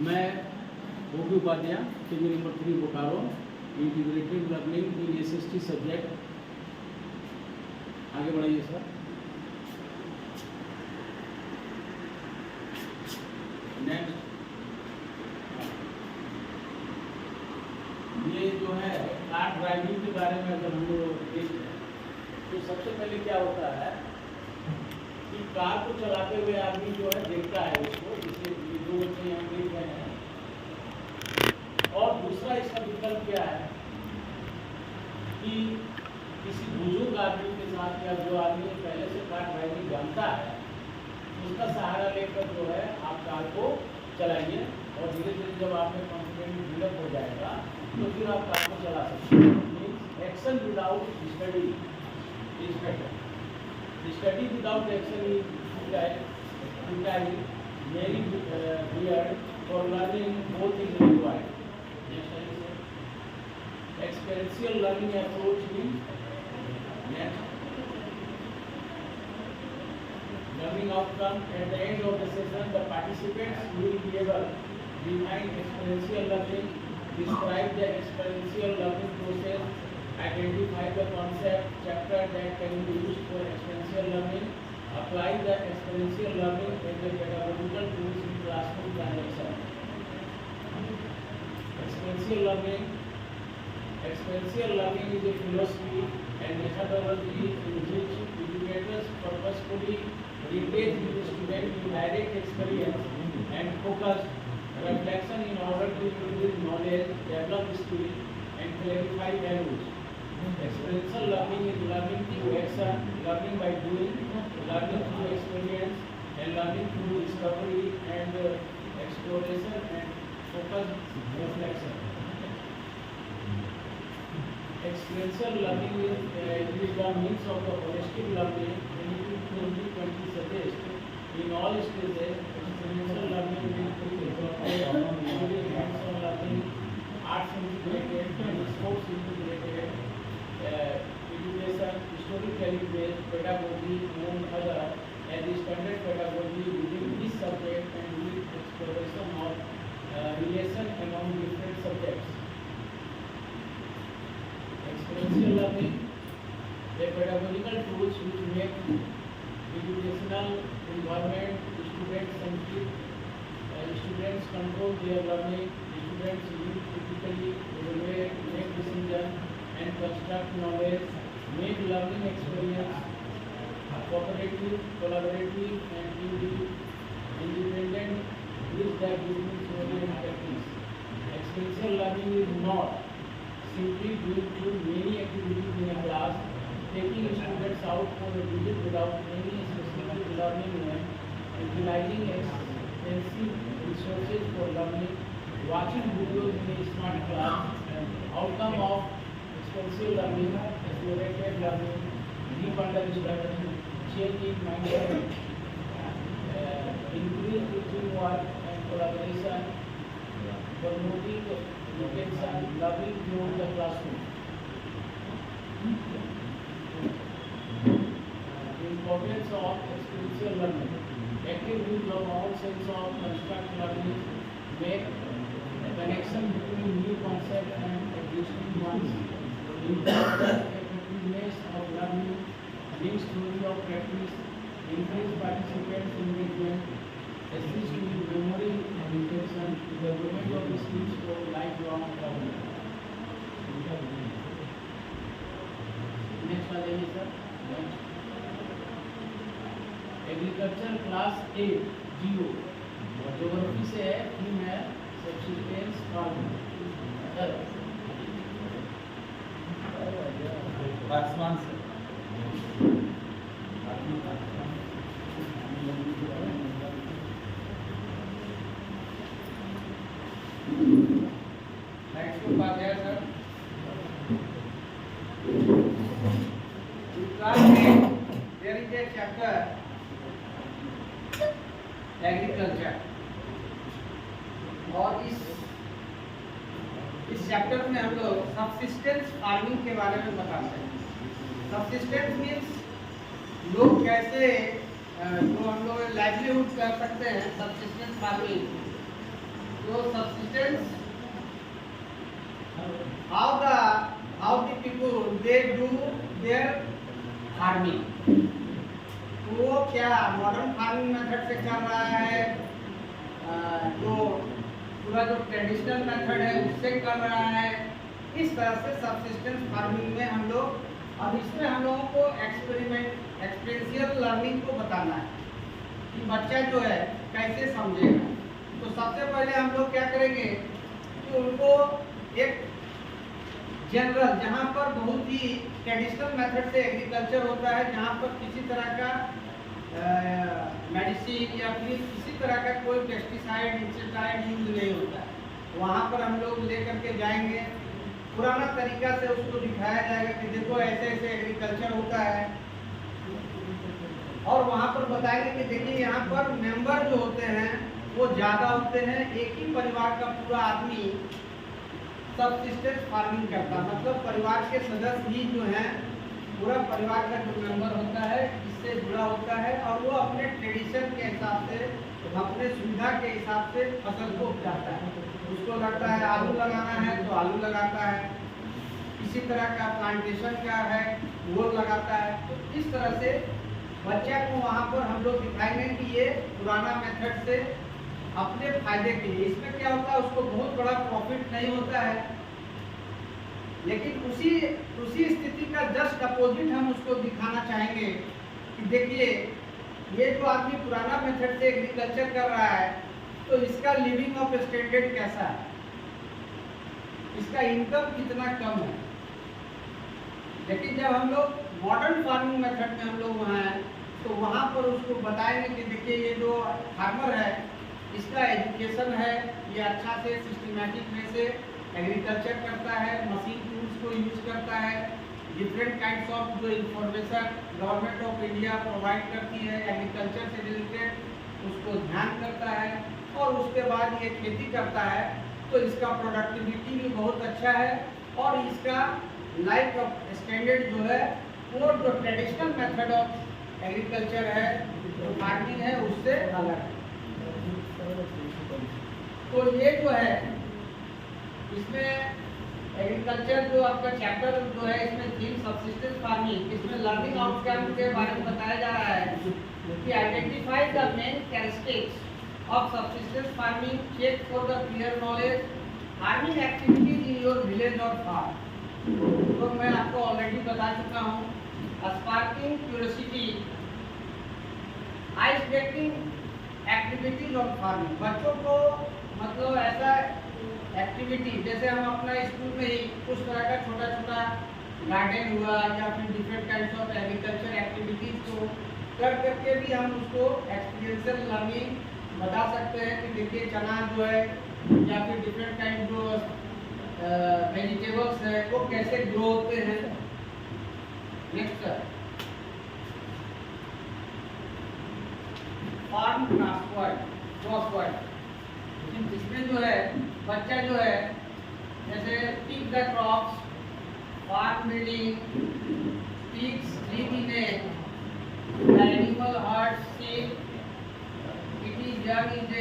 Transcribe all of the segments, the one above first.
मैं Bhogi Upadhyay KG number 3 Bokaro integrated learning in SST subject. आगे बढ़ाइए सर। नेक्स्ट, ये जो है कार ड्राइविंग के बारे में अगर हम लोग देख रहे हैं तो सबसे पहले क्या होता है कि कार को चलाते हुए आदमी जो है देखता है उसको, जिसे दो बच्चे यहाँ देख रहे हैं। और दूसरा इसका विकल्प क्या है कि किसी बुजुर्ग आदमी के साथ या जो आदमी पहले से कार ड्राइविंग जानता है उसका सहारा लेकर जो है आप कार को चलाइए, और धीरे धीरे जब आप में कॉन्फिडेंस डेवलप हो जाएगा तो फिर आप कार को चला सकते हैं। Means action without study is better. Study without action is futile, very weird. For learning, both is required. Next, experiential learning approach means learning outcome. At the end of the session, the participants will be able to define experiential learning, describe the experiential learning process, identify the concept chapter that can be used for experiential learning, apply the experiential learning as a pedagogical tools in classroom transaction. Experiential learning is a philosophy and methodology in which educators purposefully engage with the student in direct experience and focused reflection in order to increase knowledge, develop skills, and clarify values. Experiential learning is learning through action, learning by doing, learning through experience, and learning through discovery and exploration and focused reflection. Experiential learning is the means of the holistic learning. Benefit 2020 suggests in all stages experiential learning will include hands-on learning, arts integrated, and sports integrated. Education, storytelling based pedagogy among other as the standard pedagogy within this subject and with exploration of relation among different subjects. Experiential learning, a pedagogical tools which make educational environment student-centric. Students control their learning. Students live critically, evaluate, make decisions, and construct knowledge, make learning experience cooperative, collaborative, and independent, bridge the between theory and practice. Experiential learning is not simply doing through many activities in a class, taking students out for a visit without any specific learning event, utilizing extensive resources for learning, watching videos in a smart class. Outcome of experiential learning, explorative learning, deep understanding, change in mindset, increased teamwork and collaboration, promoting education, learning beyond the classroom. Importance of experiential learning. Active use of all sense of construct learning, make a connection between new concepts and existing ones. Effectiveness of learning, links theory of practice, increase participants' engagement, assist in memory and retention, development of skills for lifelong learning. Next वाले ये sir, agriculture class 8 geo geography से है, theme है subsistence farming. आसमान से next Upadhyay sir. Class में there is a chapter agriculture, और इस चैप्टर में हम लोग सबसिस्टेंस फार्मिंग के बारे में बताते हैं। सबसिस्टेंस मीन्स लोग कैसे जो हम लोग लाइवलीहुड कर सकते हैं सबसिस्टेंस फार्मिंग। तो subsistence how the people they do their farming। तो वो क्या मॉडर्न फार्मिंग मेथड से कर रहा है, जो पूरा जो ट्रेडिशनल मेथड है उससे कर रहा है। इस तरह से सबसिस्टेंस फार्मिंग में हम लोग, अब इसमें हम लोगों को एक्सपीरियंशियल लर्निंग को बताना है कि बच्चा जो है कैसे समझेगा। तो सबसे पहले हम लोग क्या करेंगे कि उनको एक जनरल, जहाँ पर बहुत ही ट्रेडिशनल मेथड से एग्रीकल्चर होता है, जहाँ पर किसी तरह का मेडिसिन या फिर किसी तरह का कोई पेस्टिसाइड इंसेक्टिसाइड यूज नहीं होता है, वहाँ पर हम लोग लेकर के जाएंगे। पुराना तरीका से उसको दिखाया जाएगा कि देखो ऐसे ऐसे एग्रीकल्चर होता है, और वहाँ पर बताएंगे कि देखिए यहाँ पर मेंबर जो होते हैं वो ज़्यादा होते हैं। एक ही परिवार का पूरा आदमी सबसिस्टेंस फार्मिंग करता, मतलब परिवार के सदस्य ही जो हैं, पूरा परिवार का जो मेंबर होता है इससे जुड़ा होता है, और वो अपने ट्रेडिशन के हिसाब से, अपने सुविधा के हिसाब से फसल को उपजाता है। उसको लगता है आलू लगाना है तो आलू लगाता है, किसी तरह का प्लांटेशन का है वो लगाता है। तो इस तरह से बच्चा को वहाँ पर हम लोग दिखाएंगे कि ये पुराना मेथड से अपने फायदे के लिए। इसमें क्या होता है, उसको बहुत बड़ा प्रॉफिट नहीं होता है, लेकिन उसी स्थिति का जस्ट अपोजिट हम उसको दिखाना चाहेंगे कि देखिए ये जो आदमी पुराना मेथड से एग्रीकल्चर कर रहा है तो इसका लिविंग ऑफ स्टैंडर्ड कैसा है, इसका इनकम कितना कम है। लेकिन जब हम लोग मॉडर्न फार्मिंग मेथड में हम लोग वहाँ हैं तो वहाँ पर उसको बताएंगे कि देखिए ये जो फार्मर है इसका एजुकेशन है, ये अच्छा से सिस्टमैटिक वे से एग्रीकल्चर करता है, मशीन टूल्स को यूज करता है, डिफरेंट काइंड्स ऑफ जो information government of India provide करती है एग्रीकल्चर से रिलेटेड उसको ध्यान करता है, और उसके बाद ये खेती करता है तो इसका प्रोडक्टिविटी भी बहुत अच्छा है, और इसका लाइफ ऑफ स्टैंडर्ड जो है वो जो ट्रेडिशनल मेथड ऑफ एग्रीकल्चर है, जो फार्मिंग है, उससे अलग है। तो ये जो है इसमें एग्रीकल्चर जो आपका चैप्टर जो है इसमें थीम सबसिस्टेंस फार्मिंग, इसमें लर्निंग आउटकम के बारे में बताया जा रहा है कि identify the main characteristics of subsistence farming, check for the clear knowledge farming activities in your village और फार्म। तो मैं आपको ऑलरेडी बता चुका हूँ, sparking curiosity, ice breaking activities on farming. बच्चों को मतलब ऐसा एक्टिविटी, जैसे हम अपना स्कूल में ही कुछ तरह का छोटा छोटा गार्डन हुआ या फिर different kinds of agriculture activities को कर करके भी हम उसको एक्सपीरियंशियल लर्निंग बता सकते हैं कि देखिए चना जो है या फिर डिफरेंट काइंड जो वेजिटेबल्स है वो कैसे ग्रो होते हैं। नेक्स्ट फार्म क्रॉसवर्ड, इसमें जो है बच्चा जो है जैसे pick the crops, farm building, pigs live in a animal herd, sheep, it is young is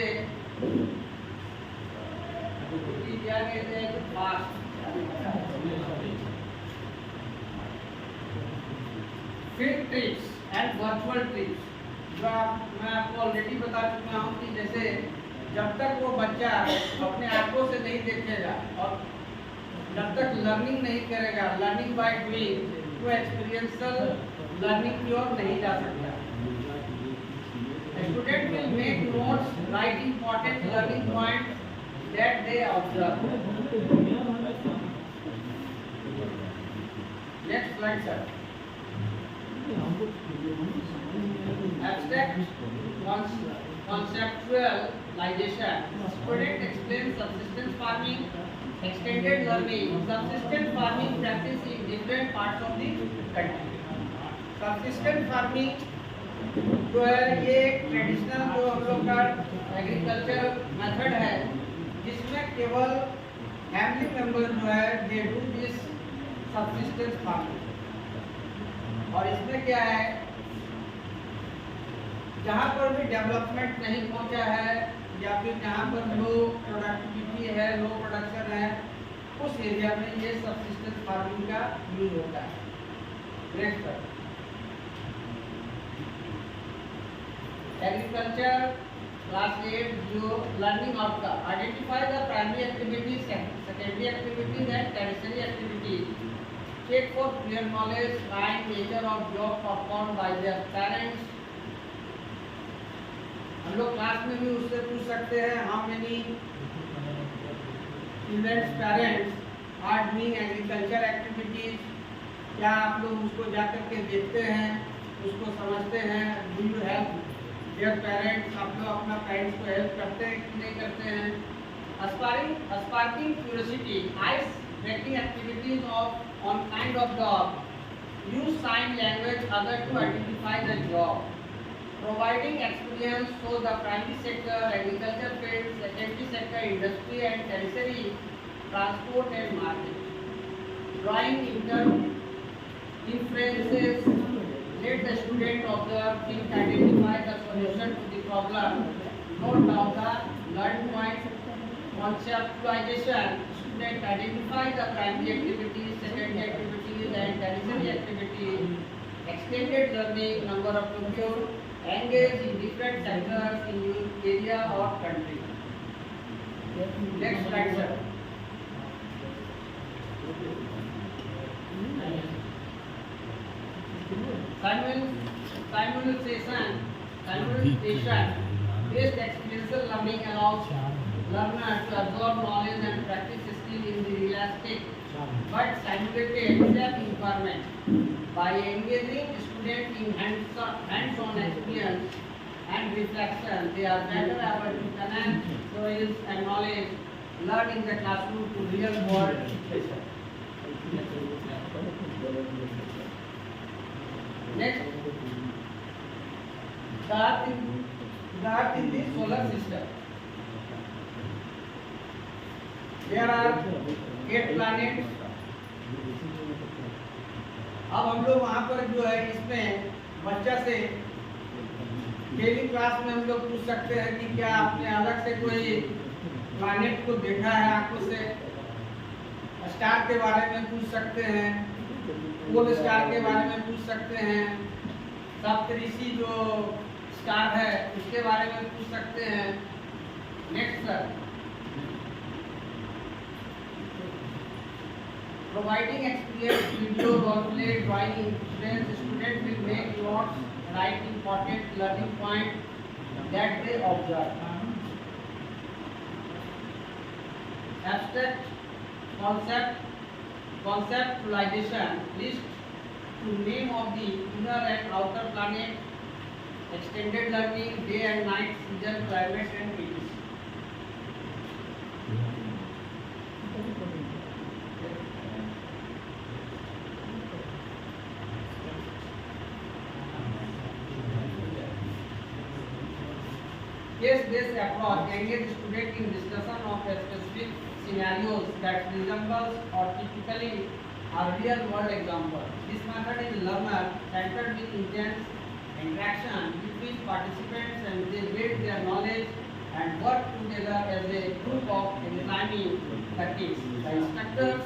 a fast। फिर ट्रिप्स एंड वर्चुअल ट्रिप्स, जो मैं आपको ऑलरेडी बता चुका हूँ कि जैसे जब तक वो बच्चा अपने आंखों से नहीं देखेगा और जब तक लर्निंग नहीं करेगा, लर्निंग बाय डूइंग, तो एक्सपीरियंशियल लर्निंग की ओर नहीं जा सकता। Student will make notes, right important learning points that they observe. Next slide sir. Abstract conceptualization. Student explains subsistence farming, extended learning, subsistence farming practice in different parts of the country. Subsistence farming जो है ये एक traditional जो हम लोग का agriculture method है जिसमें केवल फैमिली मेंबर जो है they do this subsistence farming. और इसमें क्या है जहाँ पर भी डेवलपमेंट नहीं पहुँचा है या फिर जहाँ पर लो प्रोडक्टिविटी है, लो प्रोडक्शन है, उस एरिया में ये सबसिस्टेंस फार्मिंग का यूज होता है। नेक्स्ट पर एग्रीकल्चर क्लास 8 जो learning outcome, identify the primary activities, secondary activities and tertiary activities, check for clear knowledge, find nature of job perform by their parents. हम लोग क्लास में भी उससे पूछ सकते हैं, how many students parents are doing agriculture activities. क्या आप लोग उसको जाकर के देखते हैं, उसको समझते हैं? Do you help their parents, आप लोग अपना पेरेंट्स को हेल्प करते हैं कि नहीं करते हैं? Sparking curiosity, ice breaking activities of on kind of job, use sign language other to identify the job, providing experience so the primary sector, agriculture field, secondary sector, industry and tertiary, transport and market. Drawing inferences, let the student observe, think, identify the solution to the problem, note down the learned points, conceptualization, student identify the primary activities, secondary activities and tertiary activities, extended learning, number of pupils, engage in different sectors in your area or country. Next slide, sir. Simulation based experiential learning allows learners to absorb knowledge and practice skill in the realistic but simulated self-empowerment. By engaging students in hands-on experience and reflection, they are better able to connect skills and knowledge learned in the classroom to real-world situation. Next, the Earth in the solar system. There are 8 planets. अब हम लोग वहाँ पर जो है इसमें बच्चा से डेली क्लास में हम लोग पूछ सकते हैं कि क्या आपने अलग से कोई प्लैनेट को देखा है आंखों से? स्टार के बारे में पूछ सकते हैं, पोल स्टार के बारे में पूछ सकते हैं, सप्तऋषि जो स्टार है उसके बारे में पूछ सकते हैं। Next sir, providing experience, video, role play, drawing instruments, students will make notes, write important learning points that they observe. Abstract conceptualization, list to name of the inner and outer planet, extended learning, day and night, season, climate and etc. Case-based approach engage student in discussion of a specific scenarios that resembles or typically a real-world example. This method is learner-centered with intense interaction between participants and they build their knowledge and work together as a group of examining techniques. The instructor's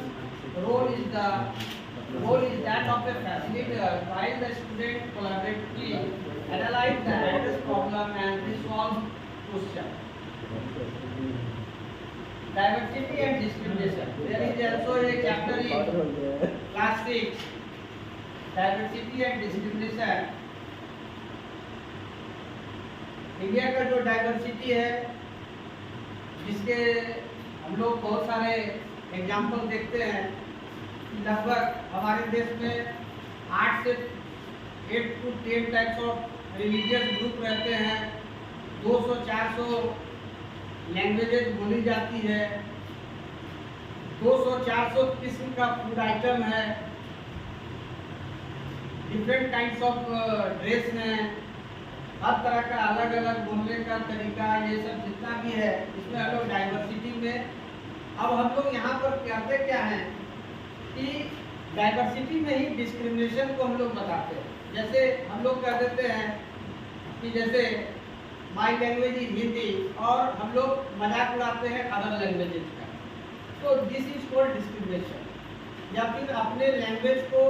role is that of a facilitator while the student collaboratively analyze the address problem and resolve question. Diversity and discrimination. There is also a chapter in class 6, diversity and discrimination. India का जो diversity है जिसके हम लोग बहुत सारे example देखते हैं, लगभग हमारे देश में 8 to 10 types of religious group रहते हैं, 200-400 लैंग्वेजेस बोली जाती है, 200-400 किस्म का फूड आइटम है, डिफरेंट काइंड्स ऑफ ड्रेस हैं, हर तरह का अलग अलग बोलने का तरीका, ये सब जितना भी है इसमें हम लोग डाइवर्सिटी में। अब हम लोग यहाँ पर कहते क्या हैं कि डाइवर्सिटी में ही डिस्क्रिमिनेशन को हम लोग बताते हैं। जैसे हम लोग कह देते हैं कि जैसे माई लैंग्वेज इज हिंदी और हम लोग मजाक उड़ाते हैं अदर लैंग्वेजेज का, तो दिस इज कॉल्ड डिस्क्रिमिनेशन। या फिर अपने लैंग्वेज को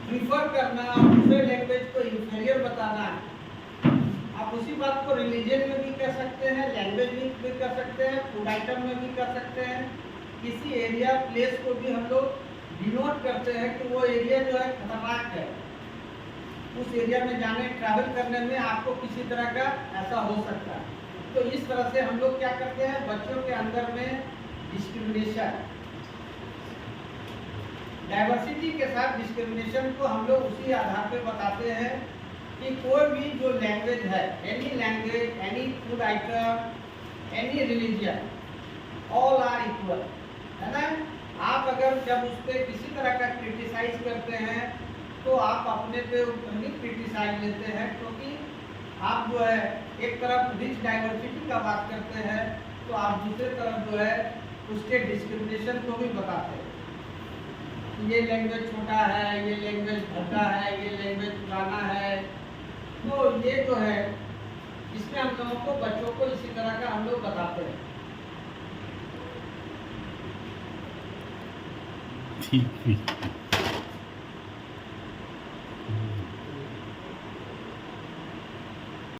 प्रीफर करना, दूसरे लैंग्वेज को इंफीरियर बताना। आप उसी बात को रिलीजन में भी कर सकते हैं, लैंग्वेज में भी कर सकते हैं, फूड आइटम में भी कर सकते हैं। किसी एरिया प्लेस को भी हम लोग डिनोट करते हैं कि वो एरिया जो है खतरनाक है, उस एरिया में जाने ट्रैवल करने में आपको किसी तरह का ऐसा हो सकता है। तो इस तरह से हम लोग क्या करते हैं, बच्चों के अंदर में डिस्क्रिमिनेशन, डाइवर्सिटी के साथ डिस्क्रिमिनेशन को हम लोग उसी आधार पे बताते हैं कि कोई भी जो लैंग्वेज है, any language, any food item, any religion, all are equal, है ना। आप अगर जब उस पर किसी तरह का क्रिटिसाइज करते हैं तो आप अपने पे ही क्रिटिसाइज लेते हैं, क्योंकि आप जो है एक तरफ रिच डाइवर्सिटी का बात करते हैं तो आप दूसरे तरफ जो है उसके डिस्क्रिमिनेशन को भी बताते हैं। ये लैंग्वेज छोटा है, ये लैंग्वेज भद्दा है, ये लैंग्वेज पुराना है। तो ये जो है इसमें हम लोगों को, बच्चों को इसी तरह का हम लोग बताते हैं। ठीक है।